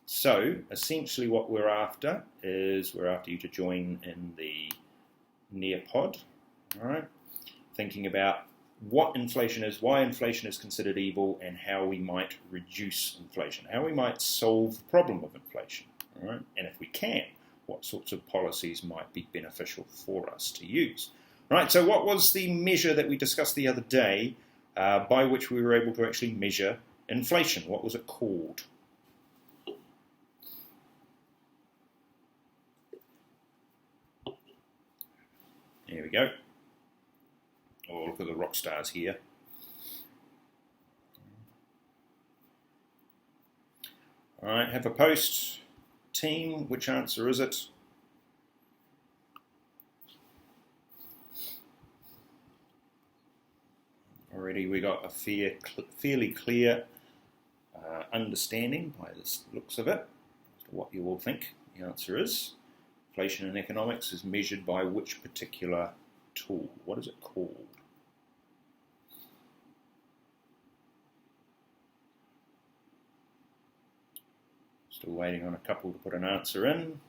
So essentially what we're after is we're after you to join in the Nearpod, all right? Thinking about what inflation is, why inflation is considered evil, and how we might reduce inflation, how we might solve the problem of inflation, all right? And if we can, what sorts of policies might be beneficial for us to use. All right, so what was the measure that we discussed the other day by which we were able to actually measure inflation? What was it called? There we go. Oh, look at the rock stars here. All right, have a post. Team, which answer is it? Already we got a fairly clear understanding by the looks of it as to what you all think the answer is. Inflation in economics is measured by which particular tool? What is it called? Still waiting on a couple to put an answer in.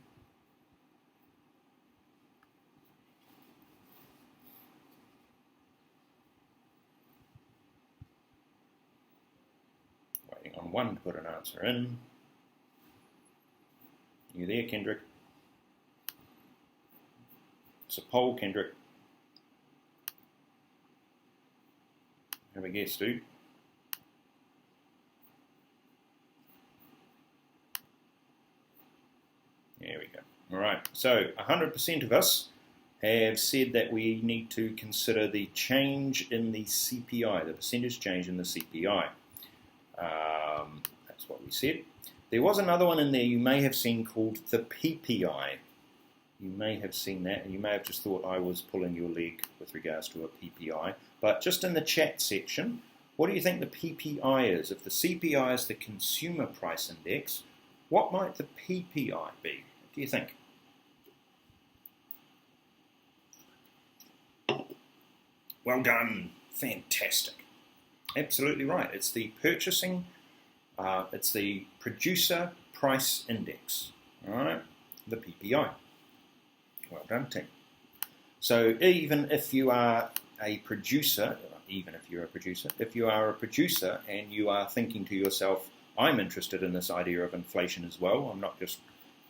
Waiting on one to put an answer in. You there, Kendrick? It's a poll, Kendrick. Have a guess, dude. There we go. All right, so 100% of us have said that we need to consider the change in the CPI, the percentage change in the CPI. That's what we said. There was another one in there you may have seen called the PPI. You may have seen that, and you may have just thought I was pulling your leg with regards to a PPI. But just in the chat section, what do you think the PPI is? If the CPI is the Consumer Price Index, what might the PPI be? What do you think? Well done. Fantastic. Absolutely right. It's the it's the Producer Price Index. All right, the PPI. Well done, team. So even if you are a producer, if you are a producer and you are thinking to yourself, I'm interested in this idea of inflation as well, I'm not just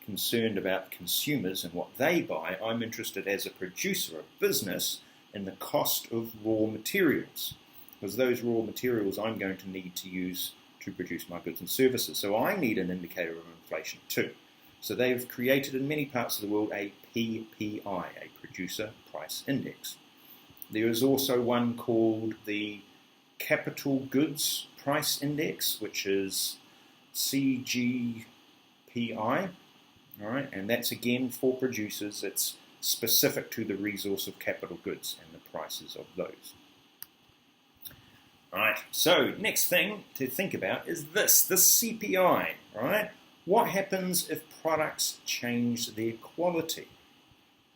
concerned about consumers and what they buy, I'm interested as a producer of business in the cost of raw materials, because those raw materials I'm going to need to use to produce my goods and services. So I need an indicator of inflation too. So they've created in many parts of the world a PPI, a Producer Price Index. There is also one called the Capital Goods Price Index, which is CGPI, all right, and that's again for producers. It's specific to the resource of capital goods and the prices of those. All right, so next thing to think about is this, the CPI, right? What happens if products change their quality?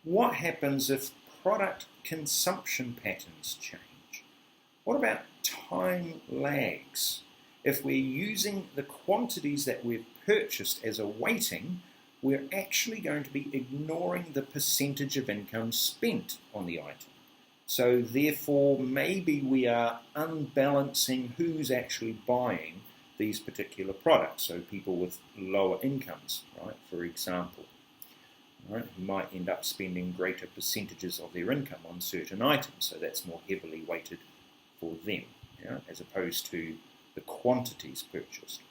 What happens if product consumption patterns change? What about time lags? If we're using the quantities that we've purchased as a weighting, we're actually going to be ignoring the percentage of income spent on the item. So therefore, maybe we are unbalancing who's actually buying these particular products. So people with lower incomes, right, for example, right, might end up spending greater percentages of their income on certain items. So that's more heavily weighted for them, yeah, as opposed to the quantities purchased.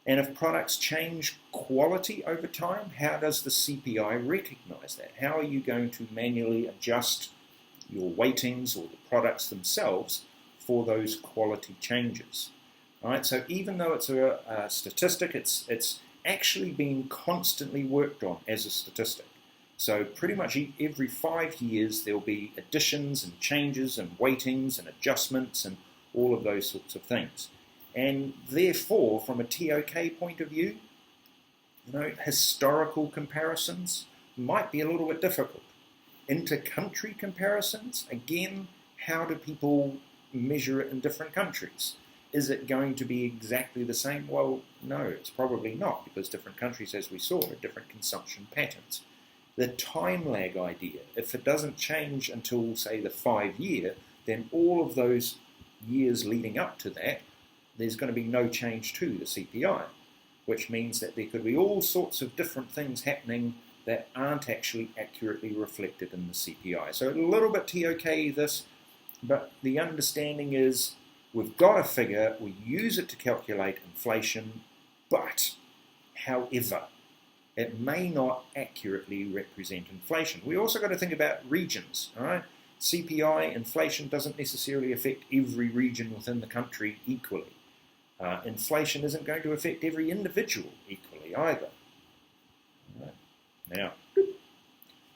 And if products change quality over time, how does the CPI recognize that? How are you going to manually adjust your weightings or the products themselves for those quality changes? All right, so even though it's a statistic, it's actually being constantly worked on as a statistic. So pretty much every 5 years there'll be additions and changes and weightings and adjustments and all of those sorts of things. And therefore, from a TOK point of view, historical comparisons might be a little bit difficult. Inter-country comparisons, again, how do people measure it in different countries? Is it going to be exactly the same? Well, no, it's probably not, because different countries, as we saw, have different consumption patterns. The time lag idea, if it doesn't change until, say, the 5-year, then all of those years leading up to that, there's going to be no change to the CPI, which means that there could be all sorts of different things happening that aren't actually accurately reflected in the CPI. So a little bit TOK this, but the understanding is we've got a figure, we use it to calculate inflation, but, however, it may not accurately represent inflation. We also got to think about regions, all right? CPI, inflation, doesn't necessarily affect every region within the country equally. Inflation isn't going to affect every individual equally either. All right. Now,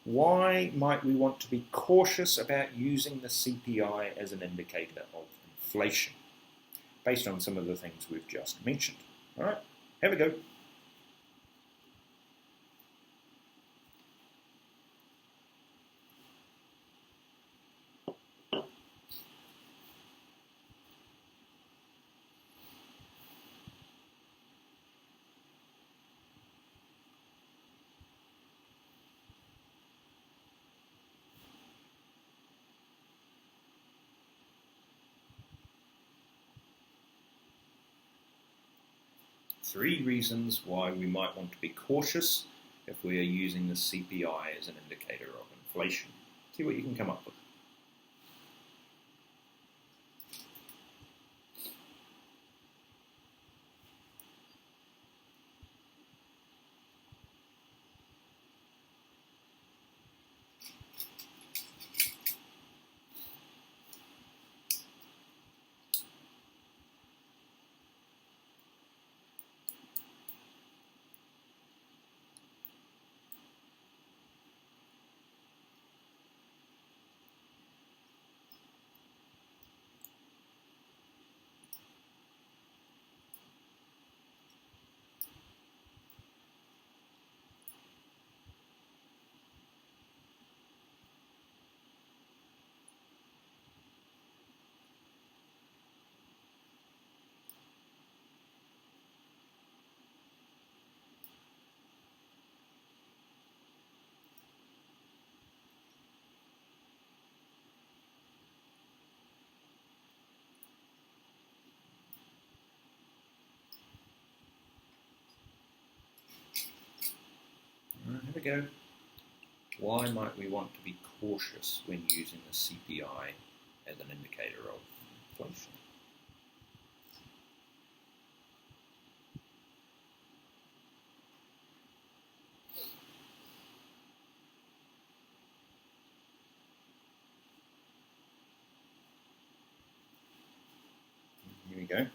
why might we want to be cautious about using the CPI as an indicator of inflation, based on some of the things we've just mentioned? All right, have a go. Three reasons why we might want to be cautious if we are using the CPI as an indicator of inflation. See what you can come up with. Here we go. Why might we want to be cautious when using the CPI as an indicator of inflation? Here we go.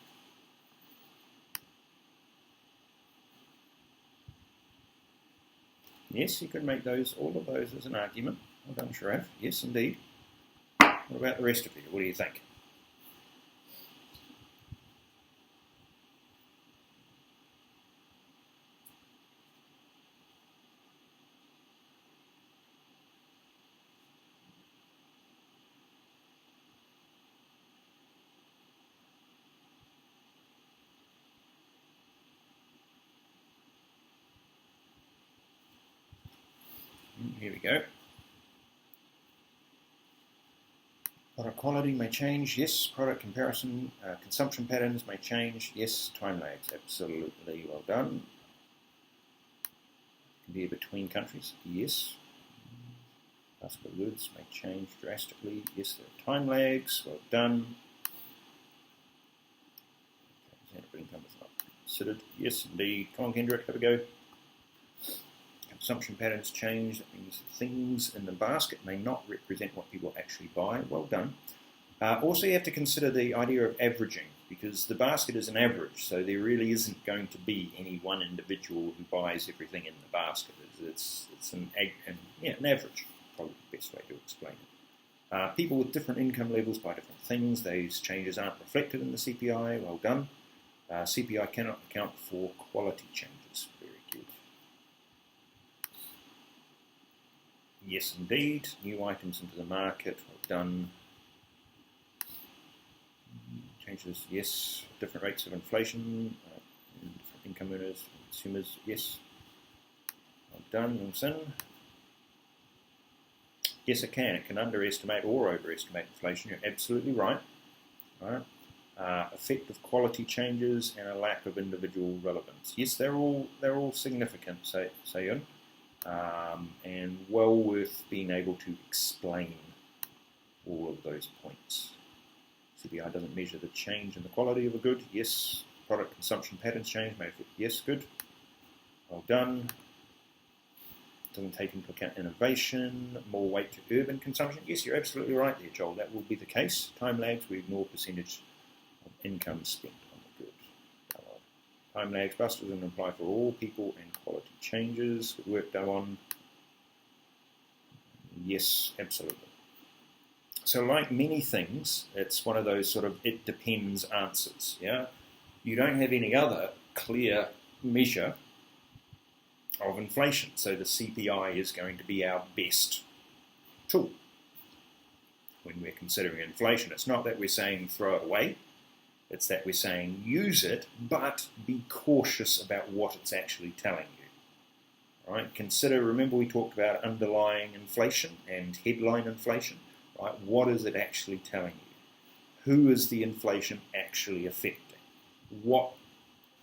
Yes, you could make all of those as an argument. Well done, Sharaf. Yes, indeed. What about the rest of you? What do you think? Here we go. Product quality may change. Yes. Product comparison, consumption patterns may change. Yes. Time lags. Absolutely well done. Compare between countries. Yes. Basket of goods may change drastically. Yes. There are time lags. Well done. Okay, income is not considered. Yes, indeed. Come on, Kendrick. Have a go. Consumption patterns change. That means things in the basket may not represent what people actually buy. Well done. Also, you have to consider the idea of averaging, because the basket is an average, so there really isn't going to be any one individual who buys everything in the basket. It's an average, probably the best way to explain it. People with different income levels buy different things. Those changes aren't reflected in the CPI. Well done. CPI cannot account for quality changes. Very good. Yes, indeed. New items into the market. Well done. changes, yes. Different rates of inflation, different income earners, consumers, yes. Well done, Wilson. Yes, it can. It can underestimate or overestimate inflation. You're absolutely right. Right. Effective quality changes and a lack of individual relevance. Yes, they're all significant, Sayun, and well worth being able to explain all of those points. CPI doesn't measure the change in the quality of a good. Yes. Product consumption patterns change. Yes, good. Well done. Doesn't take into account innovation, more weight to urban consumption. Yes, you're absolutely right there, Joel. That will be the case. Time lags, we ignore percentage of income spent on the good. Time lags plus doesn't apply for all people and quality changes. Good work done on. Yes, absolutely. So like many things, it's one of those sort of it depends answers. Yeah, you don't have any other clear measure of inflation, so the CPI is going to be our best tool when we're considering inflation. It's not that we're saying throw it away, it's that we're saying use it, but be cautious about what it's actually telling you. Right? Remember we talked about underlying inflation and headline inflation. Right? What is it actually telling you? Who is the inflation actually affecting? What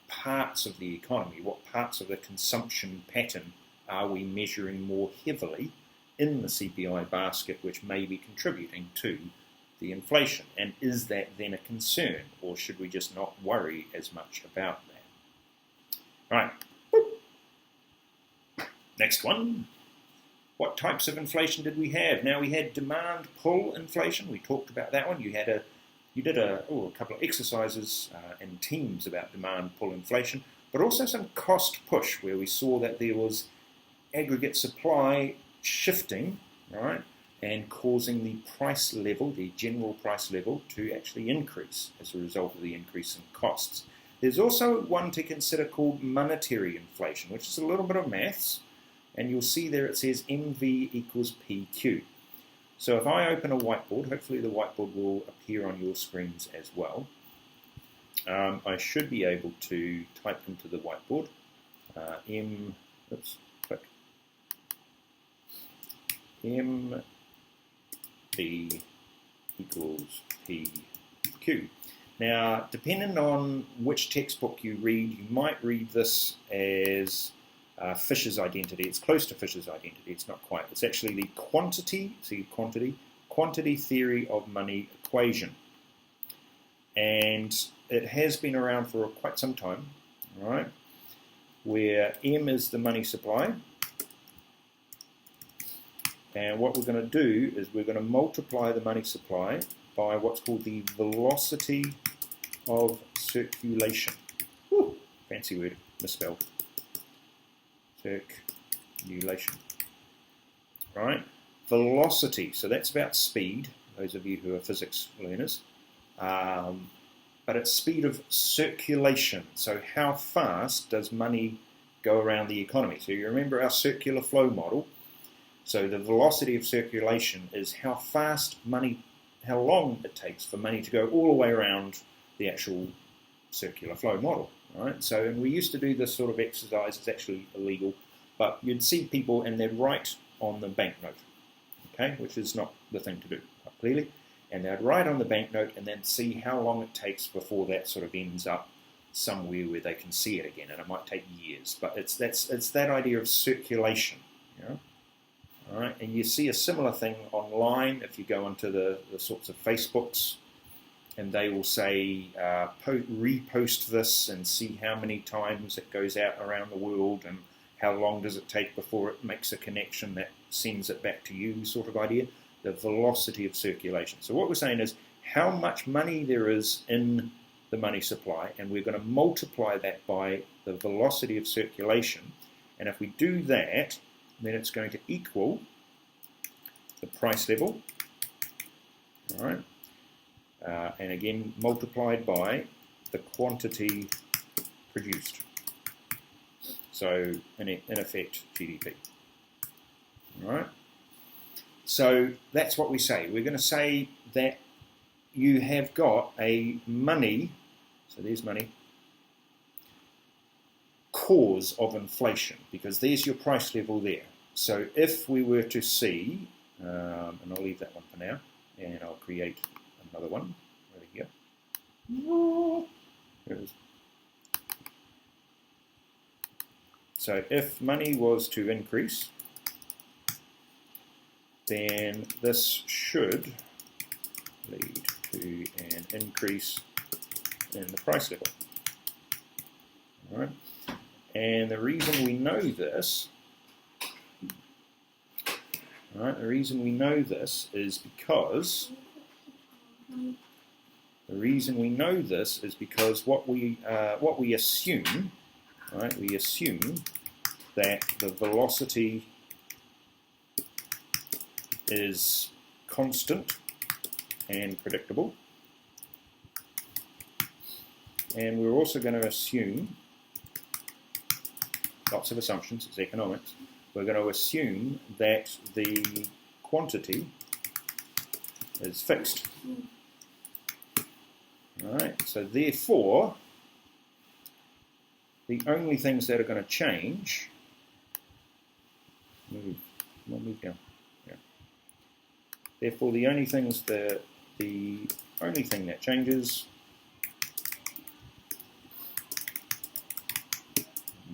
parts of the economy, what parts of the consumption pattern are we measuring more heavily in the CPI basket which may be contributing to the inflation? And is that then a concern, or should we just not worry as much about that? Right. Next one. What types of inflation did we have? Now we had demand pull inflation. We talked about that one. You did a couple of exercises and teams about demand pull inflation, but also some cost push where we saw that there was aggregate supply shifting, right, and causing the price level, the general price level, to actually increase as a result of the increase in costs. There's also one to consider called monetary inflation, which is a little bit of maths, and you'll see there it says MV equals PQ. So if I open a whiteboard, hopefully the whiteboard will appear on your screens as well. I should be able to type into the whiteboard MV equals PQ. Now, depending on which textbook you read, you might read this as Fisher's identity. It's close to Fisher's identity. It's not quite. It's actually the quantity theory of money equation. And it has been around for quite some time, right? Where M is the money supply. And what we're going to do is we're going to multiply the money supply by what's called the velocity of circulation. Whew, fancy word, misspelled. Circulation. Right? Velocity, so that's about speed, those of you who are physics learners. But it's speed of circulation, so how fast does money go around the economy? So you remember our circular flow model. So the velocity of circulation is how long it takes for money to go all the way around the actual circular flow model. Right? So, and we used to do this sort of exercise, it's actually illegal, but you'd see people and they'd write on the banknote, okay, which is not the thing to do, clearly, and they'd write on the banknote and then see how long it takes before that sort of ends up somewhere where they can see it again, and it might take years, but it's that idea of circulation, you know? All right, and you see a similar thing online if you go onto the sorts of Facebooks, and they will say, repost this and see how many times it goes out around the world and how long does it take before it makes a connection that sends it back to you, sort of idea, the velocity of circulation. So what we're saying is how much money there is in the money supply, and we're going to multiply that by the velocity of circulation, and if we do that, then it's going to equal the price level, all right? And again, multiplied by the quantity produced. So, in effect, GDP. All right? So, that's what we say. We're going to say that you have got a money, so there's money, cause of inflation, because there's your price level there. So if we were to see, and I'll leave that one for now, and I'll create another one over here. There it is. So if money was to increase, then this should lead to an increase in the price level. All right. And the reason we know this, is because what we assume, right? We assume that the velocity is constant and predictable, and we're also going to assume lots of assumptions. It's economics. We're going to assume that the quantity is fixed. All right. So therefore, the only things that are going to change. Move down. Yeah. Therefore, the only thing that changes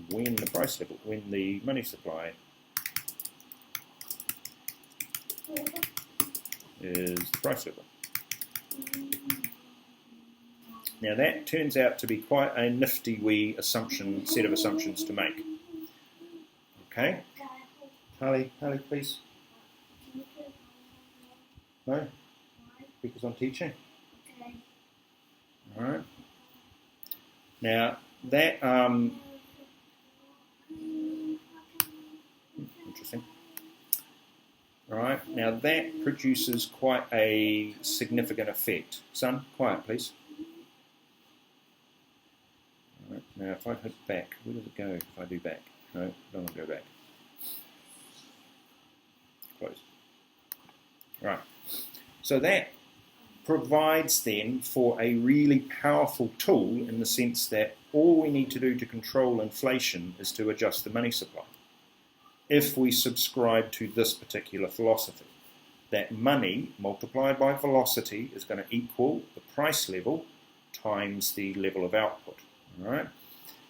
when the price level, when the money supply is the price level. Now that turns out to be quite a nifty wee set of assumptions to make. Okay? Harley, please. No? Because I'm teaching. Okay. Alright. Now that interesting. Alright, now that produces quite a significant effect. Son, quiet please. Alright, now if I hit back, where does it go if I do back? No, don't want to go back. Close. Right, so that provides then for a really powerful tool in the sense that all we need to do to control inflation is to adjust the money supply. If we subscribe to this particular philosophy, that money multiplied by velocity is going to equal the price level times the level of output. All right?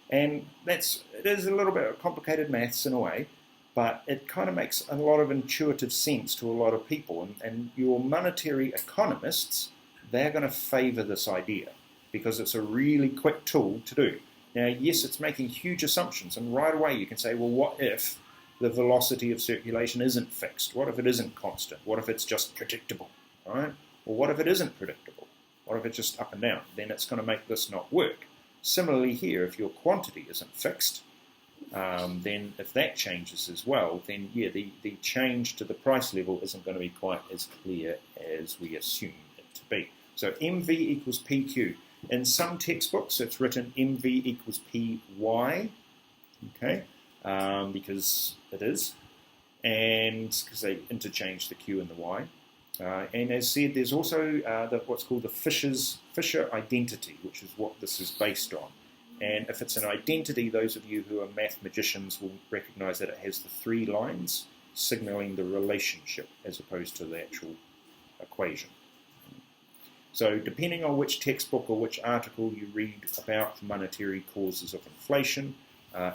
And it is a little bit of complicated maths in a way, but it kind of makes a lot of intuitive sense to a lot of people. And your monetary economists, they're going to favour this idea because it's a really quick tool to do. Now, yes, it's making huge assumptions, and right away you can say, well, what if the velocity of circulation isn't fixed? What if it isn't constant? What if it's just predictable? Right? Or what if it isn't predictable? What if it's just up and down? Then it's going to make this not work. Similarly here, if your quantity isn't fixed, then if that changes as well, then yeah, the change to the price level isn't going to be quite as clear as we assume it to be. So MV equals PQ. In some textbooks, it's written MV equals PY, okay, because it is, and because they interchange the Q and the Y. And as said, there's also what's called the Fisher identity, which is what this is based on. And if it's an identity, those of you who are mathematicians will recognize that it has the 3 lines signaling the relationship as opposed to the actual equation. So depending on which textbook or which article you read about the monetary causes of inflation,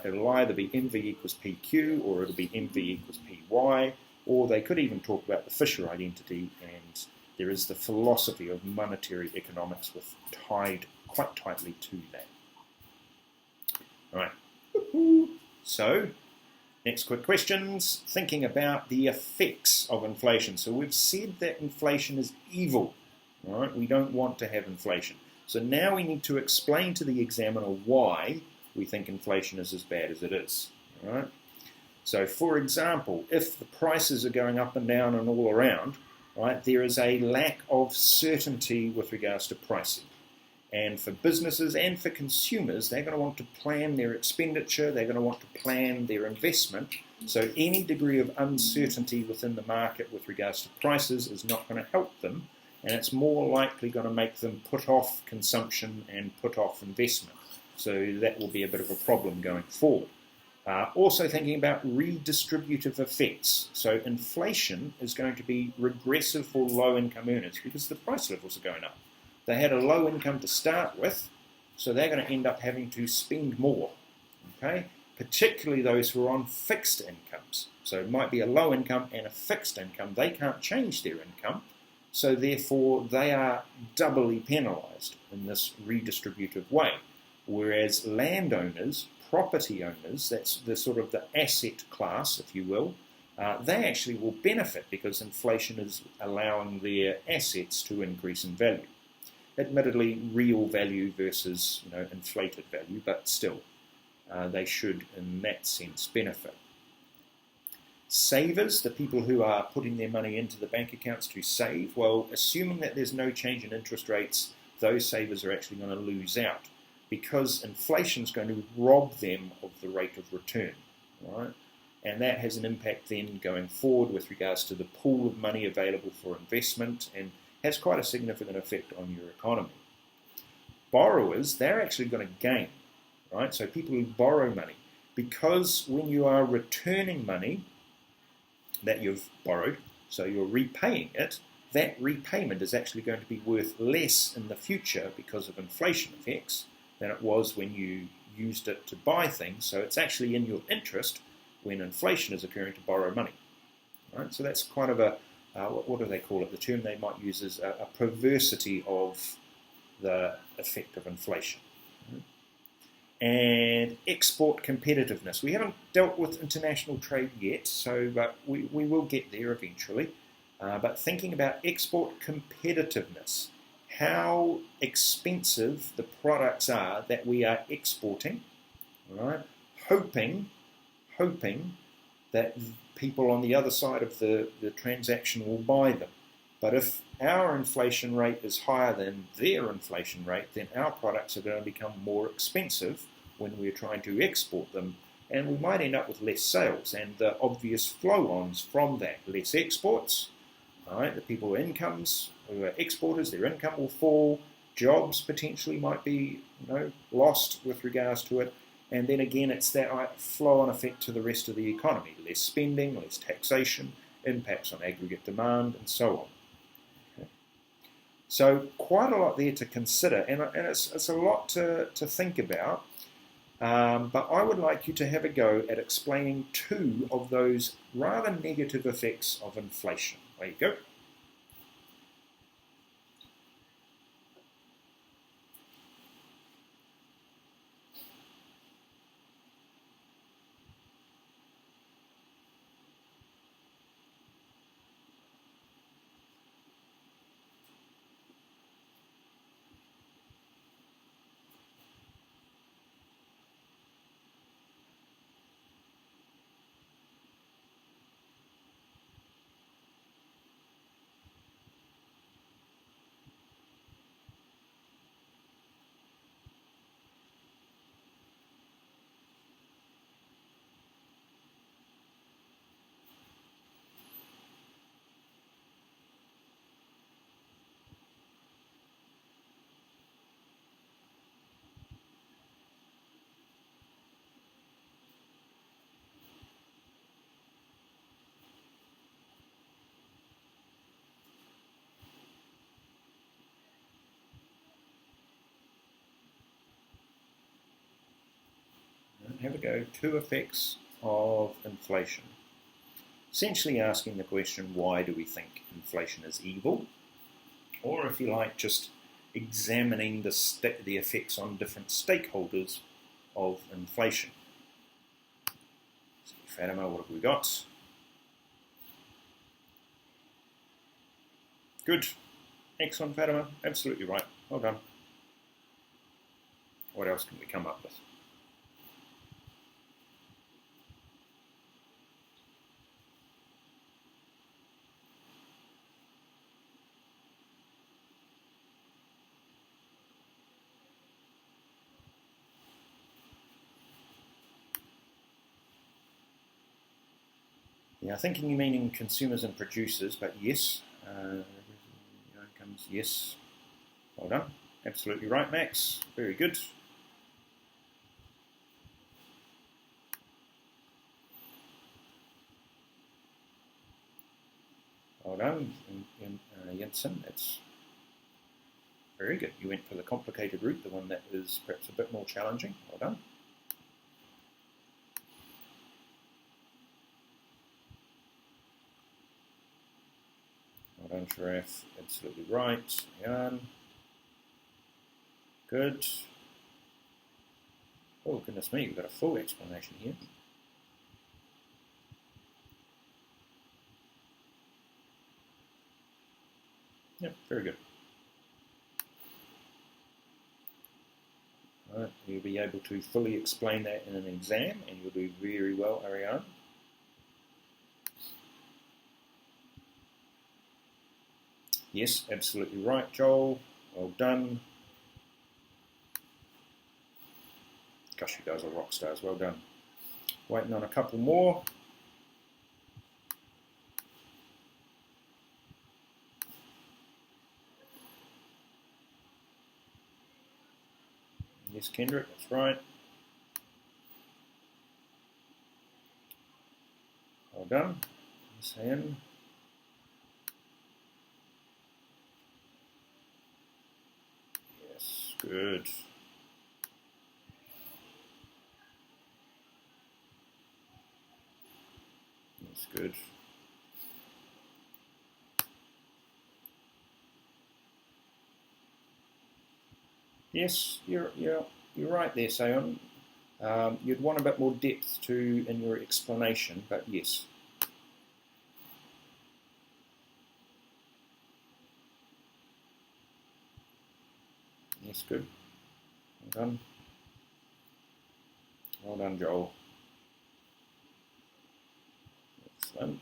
it'll either be MV equals PQ or it'll be MV equals PY, or they could even talk about the Fisher identity, and there is the philosophy of monetary economics tied quite tightly to that. All right, so next quick questions, thinking about the effects of inflation. So we've said that inflation is evil, all right? We don't want to have inflation. So now we need to explain to the examiner why we think inflation is as bad as it is, all right? So for example, if the prices are going up and down and all around, right, there is a lack of certainty with regards to pricing. And for businesses and for consumers, they're going to want to plan their expenditure, they're going to want to plan their investment. So any degree of uncertainty within the market with regards to prices is not going to help them. and it's more likely going to make them put off consumption and put off investment. So that will be a bit of a problem going forward. Also thinking about redistributive effects. So inflation is going to be regressive for low-income earners because the price levels are going up. They had a low income to start with, so they're going to end up having to spend more, okay? Particularly those who are on fixed incomes. So it might be a low income and a fixed income. They can't change their income, so therefore they are doubly penalised in this redistributive way. Whereas landowners, property owners, that's the sort of the asset class, if you will, they actually will benefit because inflation is allowing their assets to increase in value. Admittedly, real value versus inflated value, but still, they should, in that sense, benefit. Savers, the people who are putting their money into the bank accounts to save, well, assuming that there's no change in interest rates, those savers are actually going to lose out because inflation is going to rob them of the rate of return, right? And that has an impact then going forward with regards to the pool of money available for investment and has quite a significant effect on your economy. Borrowers, they're actually going to gain, right? So people who borrow money, because when you are returning money that you've borrowed, so you're repaying it, that repayment is actually going to be worth less in the future because of inflation effects than it was when you used it to buy things. So it's actually in your interest when inflation is occurring to borrow money, right? So that's kind of a what do they call it? The term they might use is a perversity of the effect of inflation. And export competitiveness. We haven't dealt with international trade yet, but we will get there eventually. But thinking about export competitiveness, how expensive the products are that we are exporting, right? Hoping that people on the other side of the transaction will buy them. But if our inflation rate is higher than their inflation rate, then our products are going to become more expensive when we're trying to export them, and we might end up with less sales. And the obvious flow-ons from that, less exports, right? The people with incomes who are exporters, their income will fall, jobs potentially might be lost with regards to it, and then again it's that flow-on effect to the rest of the economy, less spending, less taxation, impacts on aggregate demand, and so on. So quite a lot there to consider, and it's a lot to think about, but I would like you to have a go at explaining two of those rather negative effects of inflation. There you go. Have a go. Two effects of inflation. Essentially asking the question, why do we think inflation is evil? Or if you like, just examining the effects on different stakeholders of inflation. So, Fatima, what have we got? Good. Excellent, Fatima. Absolutely right. Well done. What else can we come up with? Yeah, thinking you meaning consumers and producers, but yes, Times, yes. Well done. Absolutely right, Max. Very good. Well done, Jensen. That's very good. You went for the complicated route, the one that is perhaps a bit more challenging. Well done. Well done, Sharaf. Absolutely right. Jan. Good. Oh, goodness me, we've got a full explanation here. Yep, very good. All right, you'll be able to fully explain that in an exam, and you'll do very well, Ariane. Yes, absolutely right, Joel. Well done. Gosh, you guys are rock stars. Well done. Waiting on a couple more. Yes, Kendrick, that's right. Well done. Miss Ann. Yes, good. That's good. Yes, you're right there, Sayon. You'd want a bit more depth in your explanation, but yes. Yes, good. Well done. Well done, Joel. Excellent.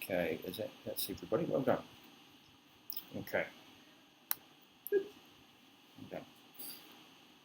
Okay, that's everybody? Well done. Okay. Well done.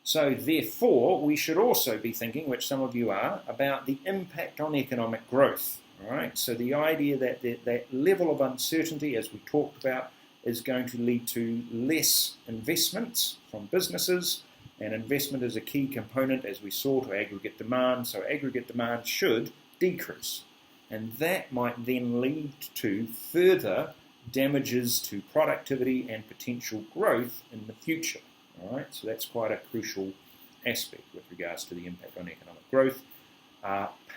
So therefore, we should also be thinking, which some of you are, about the impact on economic growth. All right. So the idea that that level of uncertainty, as we talked about, is going to lead to less investments from businesses, and investment is a key component, as we saw, to aggregate demand. So aggregate demand should decrease, and that might then lead to further damages to productivity and potential growth in the future. All right, so that's quite a crucial aspect with regards to the impact on economic growth.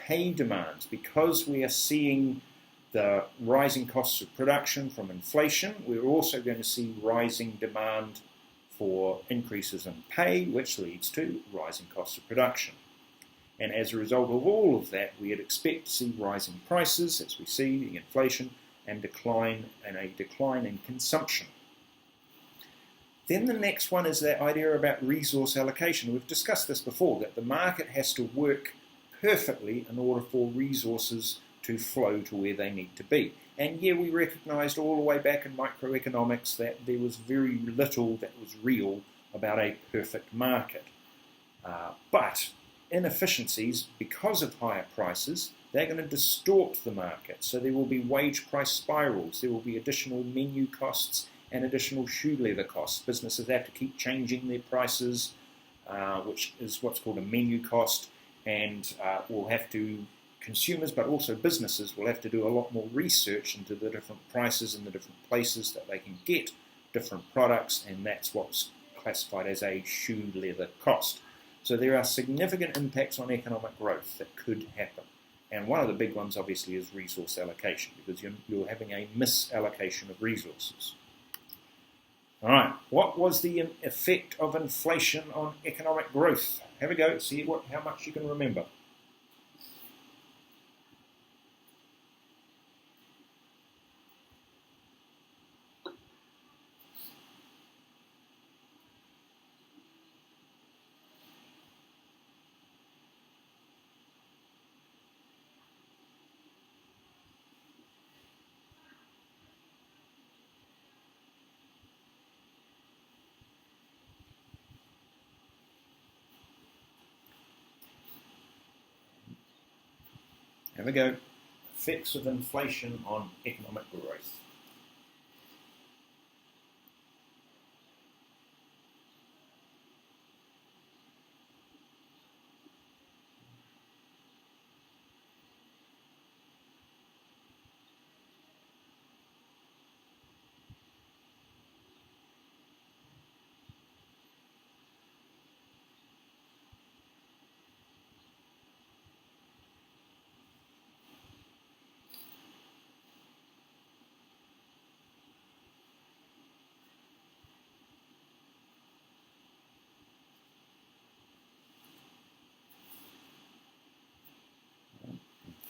Pay demands, because we are seeing the rising costs of production from inflation, we're also going to see rising demand for increases in pay, which leads to rising costs of production. And as a result of all of that, we'd expect to see rising prices, as we see the inflation, and a decline in consumption. Then the next one is that idea about resource allocation. We've discussed this before, that the market has to work perfectly in order for resources to flow to where they need to be. And yeah, we recognised all the way back in microeconomics that there was very little that was real about a perfect market. But inefficiencies, because of higher prices, they're going to distort the market. So there will be wage price spirals, there will be additional menu costs and additional shoe leather costs. Businesses have to keep changing their prices, which is what's called a menu cost, and consumers, but also businesses, will have to do a lot more research into the different prices and the different places that they can get different products, and that's what's classified as a shoe leather cost. So there are significant impacts on economic growth that could happen. And one of the big ones, obviously, is resource allocation, because you're having a misallocation of resources. All right, what was the effect of inflation on economic growth? Have a go, see how much you can remember. Here we go. Effects of inflation on economic growth.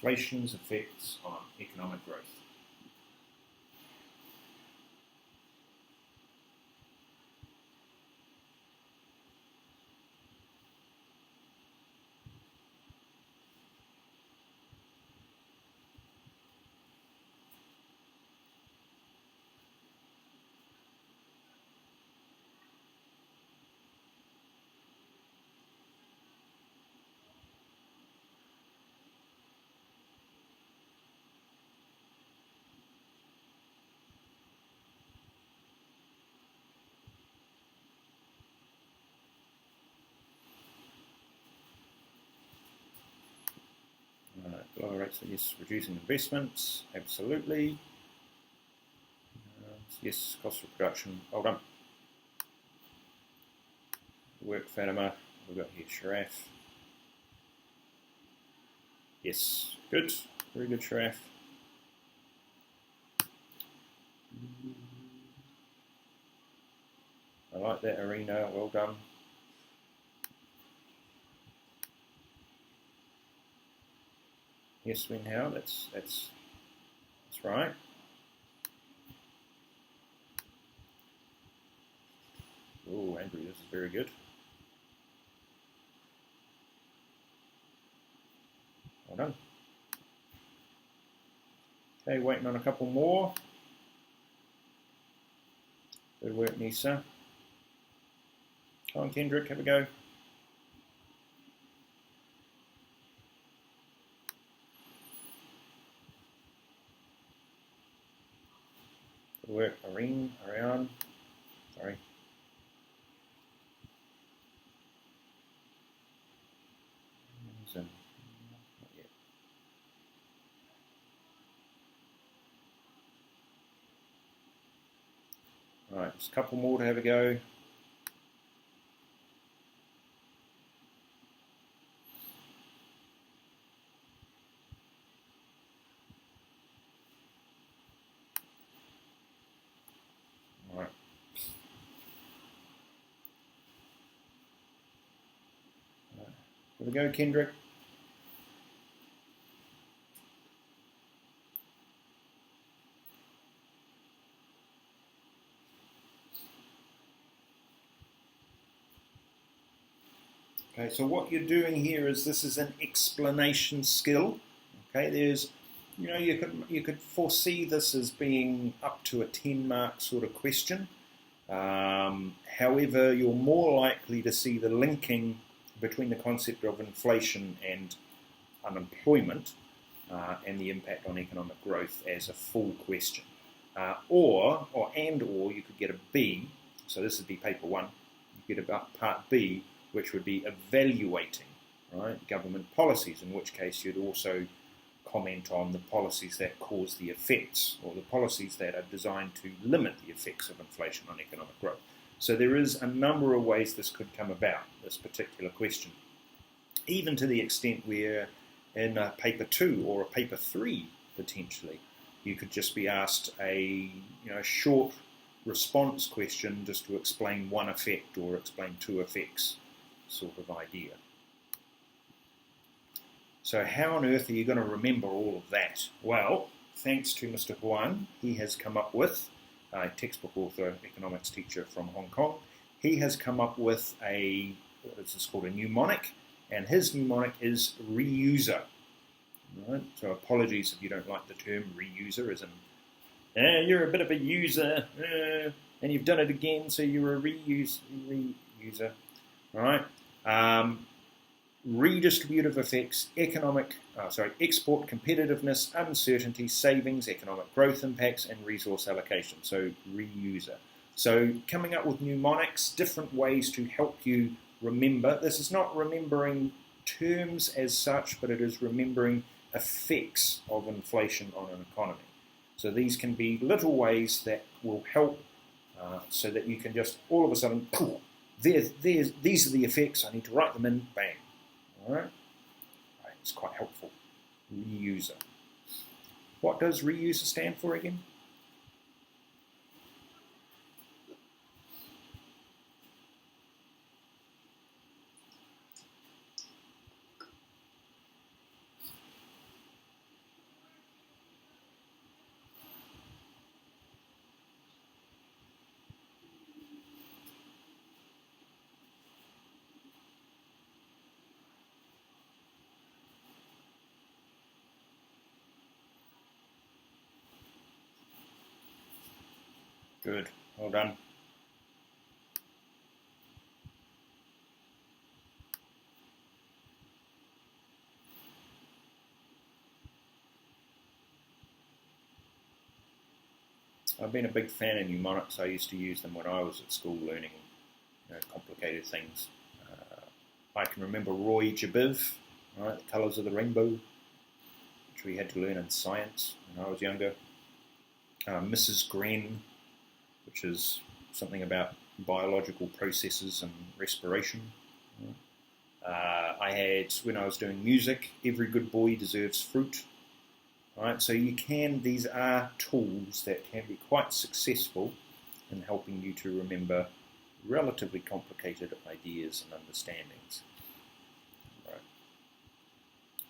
Inflation's effects on economic growth. Lower rates of yes, reducing investments, absolutely. Yes, cost of production, well done. Work Fatima, we've got here Sharaf. Yes, good, very good Sharaf. I like that arena, well done. Yes, Winhow, that's right. Oh, Andrew, this is very good. Well done. Okay, waiting on a couple more. Good work, Nisa. Come on, Kendrick, have a go. Good work, Ariane. Sorry. Not yet. Right, just a couple more to have a go. Right. Here we go, Kendrick. Okay, so what you're doing here is this is an explanation skill. Okay, there's, you could foresee this as being up to a 10-mark sort of question. However, you're more likely to see the linking between the concept of inflation and unemployment and the impact on economic growth as a full question. Or you could get a B, so this would be paper 1, you get about part B, which would be evaluating, right, government policies, in which case you'd also comment on the policies that cause the effects, or the policies that are designed to limit the effects of inflation on economic growth. So there is a number of ways this could come about, this particular question, even to the extent where in a paper 2 or a paper 3 potentially, you could just be asked a short response question just to explain one effect or explain 2 effects sort of idea. So how on earth are you going to remember all of that? Well, thanks to Mr. Huang, he has come up with, a textbook author, economics teacher from Hong Kong, he has come up with what is this called, a mnemonic, and his mnemonic is reuser. Right? So apologies if you don't like the term reuser, as in, you're a bit of a user, and you've done it again, so you're a reuser. All right? redistributive effects, export competitiveness, uncertainty, savings, economic growth impacts, and resource allocation, so reuser. So coming up with mnemonics, different ways to help you remember. This is not remembering terms as such, but it is remembering effects of inflation on an economy. So these can be little ways that will help so that you can just all of a sudden, these are the effects, I need to write them in, bang. All right, it's quite helpful. Reuser. What does reuser stand for again? Good, well done. I've been a big fan of mnemonics. I used to use them when I was at school learning complicated things. I can remember Roy Jabiv, right, the colours of the rainbow, which we had to learn in science when I was younger. Mrs. Gren, which is something about biological processes and respiration. I had, when I was doing music, Every Good Boy Deserves Fruit. Right, so these are tools that can be quite successful in helping you to remember relatively complicated ideas and understandings. Right.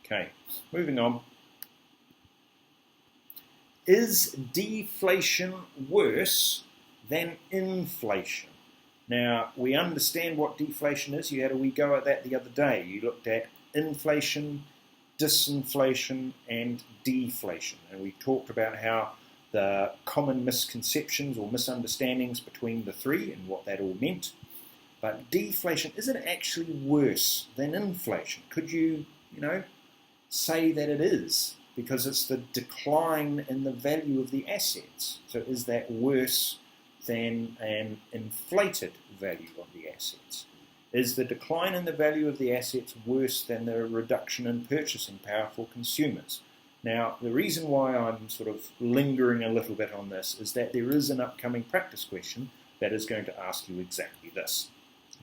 Okay, moving on. Is deflation worse than inflation? Now, we understand what deflation is. You had a wee go at that the other day. You looked at inflation, disinflation, and deflation. And we talked about how the common misconceptions or misunderstandings between the three and what that all meant. But deflation, is it actually worse than inflation? Could you, say that it is? Because it's the decline in the value of the assets. So is that worse than an inflated value of the assets? Is the decline in the value of the assets worse than the reduction in purchasing power for consumers? Now, the reason why I'm sort of lingering a little bit on this is that there is an upcoming practice question that is going to ask you exactly this.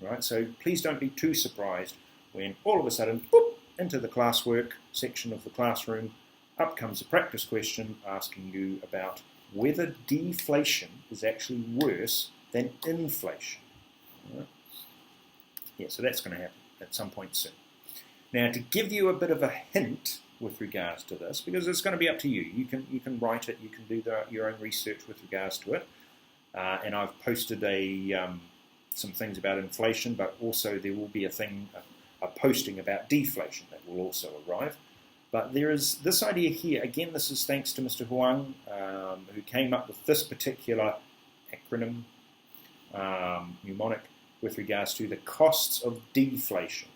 Right? So please don't be too surprised when all of a sudden, boop, into the classwork section of the classroom, up comes a practice question asking you about whether deflation is actually worse than inflation. Right? Yeah, so that's going to happen at some point soon. Now, to give you a bit of a hint with regards to this, because it's going to be up to you. You can write it, you can do your own research with regards to it. And I've posted some things about inflation, but also there will be a posting about deflation that will also arrive. But there is this idea here. Again, this is thanks to Mr. Huang, who came up with this particular acronym, mnemonic, with regards to the costs of deflation.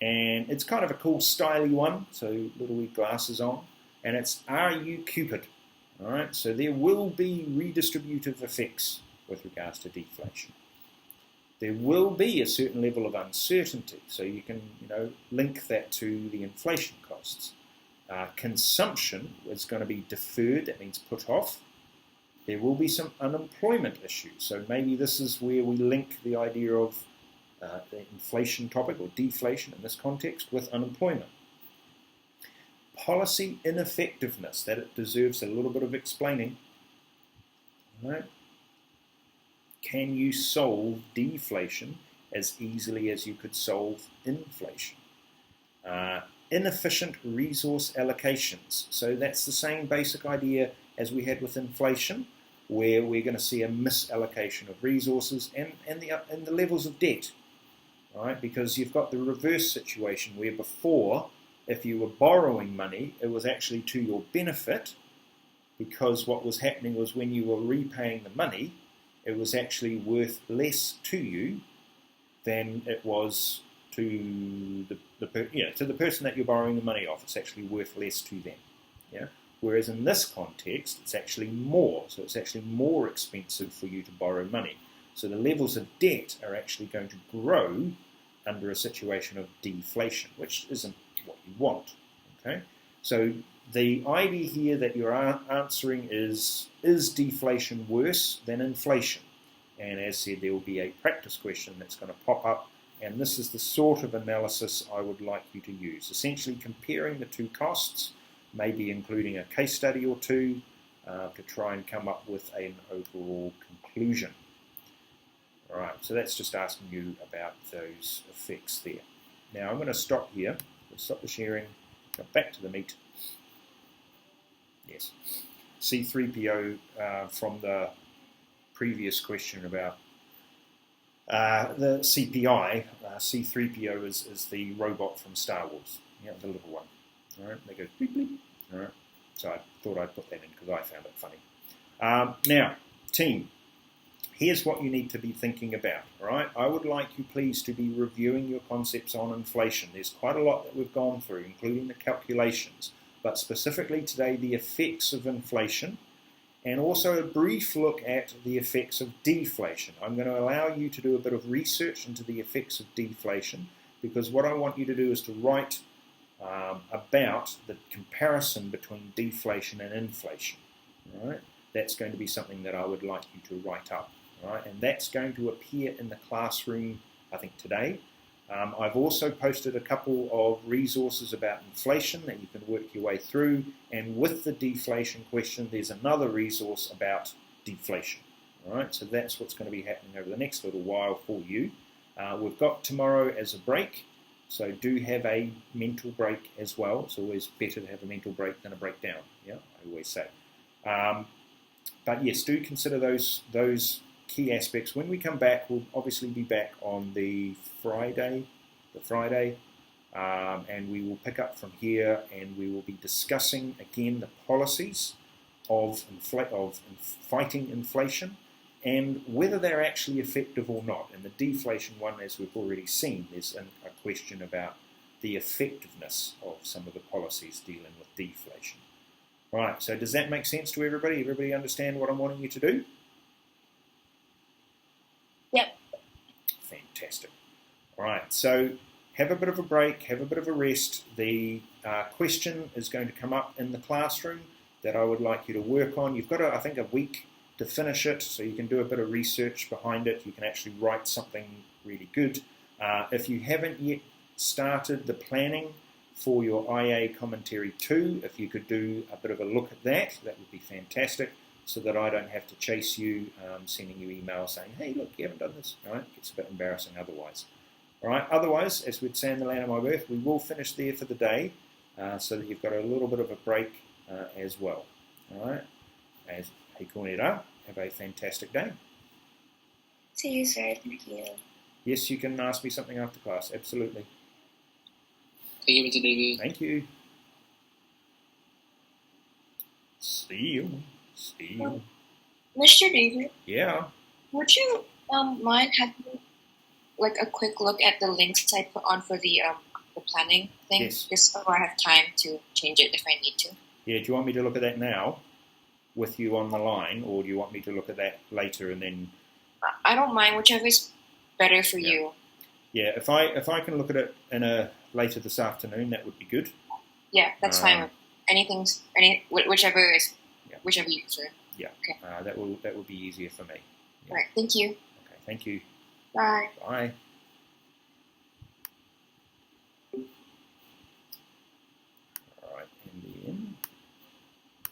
And it's kind of a cool, styly one, so little wee glasses on. And it's RU Cupid. All right, so there will be redistributive effects with regards to deflation. There will be a certain level of uncertainty, so you can, link that to the inflation costs. Consumption is going to be deferred, that means put off. There will be some unemployment issues, so maybe this is where we link the idea of the inflation topic, or deflation in this context, with unemployment. Policy ineffectiveness, that it deserves a little bit of explaining. All right. Can you solve deflation as easily as you could solve inflation? Inefficient resource allocations. So that's the same basic idea as we had with inflation, where we're going to see a misallocation of resources and the levels of debt, right? Because you've got the reverse situation where before, if you were borrowing money, it was actually to your benefit, because what was happening was when you were repaying the money, it was actually worth less to you than it was to to the person that you're borrowing the money off. It's actually worth less to them. Yeah. Whereas in this context, it's actually more. So it's actually more expensive for you to borrow money. So the levels of debt are actually going to grow under a situation of deflation, which isn't what you want. Okay. So the idea here that you're answering is deflation worse than inflation? And as said, there will be a practice question that's going to pop up, and this is the sort of analysis I would like you to use. Essentially comparing the two costs, maybe including a case study or two to try and come up with an overall conclusion. All right, so that's just asking you about those effects there. Now I'm going to stop here. We'll stop the sharing, go back to the meat. Yes, C3PO from the previous question about the CPI. C3PO is the robot from Star Wars, the little one. All right, they go bleep bleep. All right, so I thought I'd put that in because I found it funny. Now, team, here's what you need to be thinking about. All right, I would like you please to be reviewing your concepts on inflation. There's quite a lot that we've gone through, including the calculations, but specifically today the effects of inflation, and also a brief look at the effects of deflation. I'm going to allow you to do a bit of research into the effects of deflation, because what I want you to do is to write about the comparison between deflation and inflation. Right? That's going to be something that I would like you to write up. Right? And that's going to appear in the classroom, I think, today. I've also posted a couple of resources about inflation that you can work your way through, and with the deflation question there's another resource about deflation. All right, so that's what's going to be happening over the next little while for you. We've got tomorrow as a break, so do have a mental break as well. It's always better to have a mental break than a breakdown, I always say. But yes, do consider those key aspects. When we come back, we'll obviously be back on the Friday, and we will pick up from here, and we will be discussing again the policies of fighting inflation and whether they're actually effective or not. In the deflation one, as we've already seen, there's a question about the effectiveness of some of the policies dealing with deflation. All right, so does that make sense to everybody? Everybody understand what I'm wanting you to do? Yep. Fantastic. All right, so have a bit of a break, have a bit of a rest. The question is going to come up in the classroom that I would like you to work on. You've got, I think, a week to finish it, so you can do a bit of research behind it. You can actually write something really good. If you haven't yet started the planning for your IA Commentary 2, if you could do a bit of a look at that, that would be fantastic, so that I don't have to chase you, sending you emails saying, hey, look, you haven't done this. All right? It's a bit embarrassing otherwise. All right. Otherwise, as we'd say in the land of my birth, we will finish there for the day, so that you've got a little bit of a break as well. All right. As hei kōnera, have a fantastic day. See you, sir. Thank you. Yes, you can ask me something after class. Absolutely. Thank you, Mr. David. Thank you. See you. See you. Mr. David? Yeah. Would you mind having like a quick look at the links I put on for the planning thing? Yes. Just so I have time to change it if I need to. Yeah, do you want me to look at that now with you on the line, or do you want me to look at that later and then... I don't mind, whichever is better for you. Yeah, if I can look at it in later this afternoon, that would be good. Yeah, that's fine. Whichever you prefer. Yeah, okay. that will be easier for me. Yeah. All right, thank you. Okay, thank you. Bye. Bye.